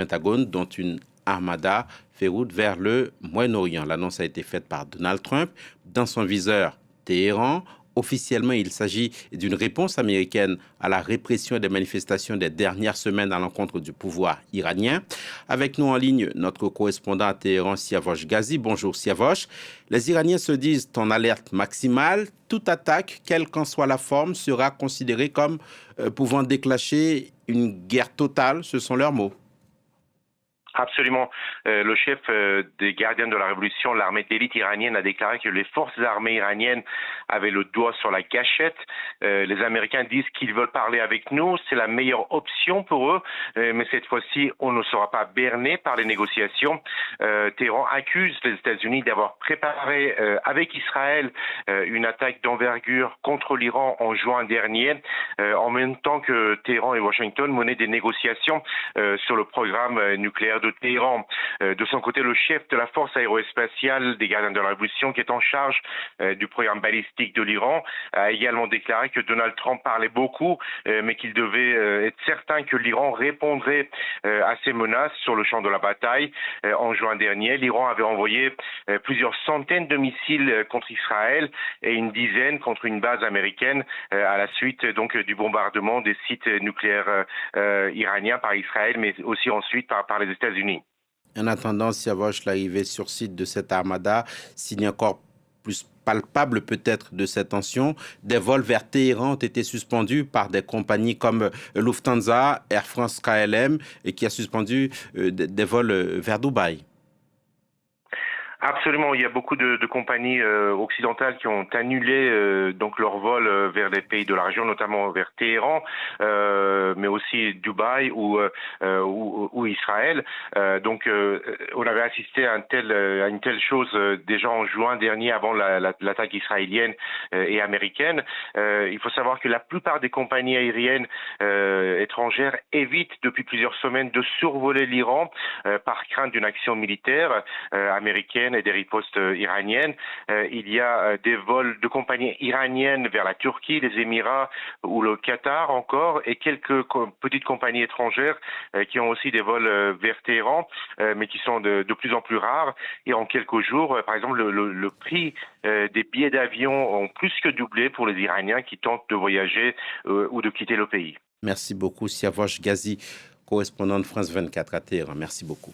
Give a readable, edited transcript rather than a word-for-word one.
Pentagone, dont une armada fait route vers le Moyen-Orient. L'annonce a été faite par Donald Trump. Dans son viseur, Téhéran. Officiellement, il s'agit d'une réponse américaine à la répression des manifestations des dernières semaines à l'encontre du pouvoir iranien. Avec nous en ligne, notre correspondant à Téhéran, Siavosh Ghazi. Bonjour Siavosh. Les Iraniens se disent en alerte maximale. Toute attaque, quelle qu'en soit la forme, sera considérée comme pouvant déclencher une guerre totale. Ce sont leurs mots. Absolument. Le chef des gardiens de la révolution, l'armée d'élite iranienne, a déclaré que les forces armées iraniennes avaient le doigt sur la gâchette. Les Américains disent qu'ils veulent parler avec nous. C'est la meilleure option pour eux. Mais cette fois-ci, on ne sera pas berné par les négociations. Téhéran accuse les États-Unis d'avoir préparé avec Israël une attaque d'envergure contre l'Iran en juin dernier, en même temps que Téhéran et Washington menaient des négociations sur le programme nucléaire de Téhéran. De son côté, le chef de la force aérospatiale des gardiens de la révolution, qui est en charge du programme balistique de l'Iran, a également déclaré que Donald Trump parlait beaucoup, mais qu'il devait être certain que l'Iran répondrait à ces menaces sur le champ de la bataille. En juin dernier, l'Iran avait envoyé plusieurs centaines de missiles contre Israël et une dizaine contre une base américaine à la suite donc du bombardement des sites nucléaires iraniens par Israël, mais aussi ensuite par les États-Unis. En attendant, Siavosh, l'arrivée sur site de cette armada, signe encore plus palpable peut-être de cette tension, des vols vers Téhéran ont été suspendus par des compagnies comme Lufthansa, Air France KLM, et qui a suspendu des vols vers Dubaï. Absolument, il y a beaucoup de compagnies occidentales qui ont annulé donc leurs vols vers les pays de la région, notamment vers Téhéran, mais aussi Dubaï ou Israël. Donc, on avait assisté à une telle chose déjà en juin dernier, avant l'attaque israélienne et américaine. Il faut savoir que la plupart des compagnies aériennes étrangères évitent depuis plusieurs semaines de survoler l'Iran par crainte d'une action militaire américaine et des ripostes iraniennes. Il y a des vols de compagnies iraniennes vers la Turquie, les Émirats ou le Qatar encore, et quelques petites compagnies étrangères qui ont aussi des vols vers Téhéran, mais qui sont de plus en plus rares. Et en quelques jours, par exemple, le prix des billets d'avion ont plus que doublé pour les Iraniens qui tentent de voyager ou de quitter le pays. Merci beaucoup, Siavosh Ghazi, correspondant de France 24 à Téhéran. Merci beaucoup.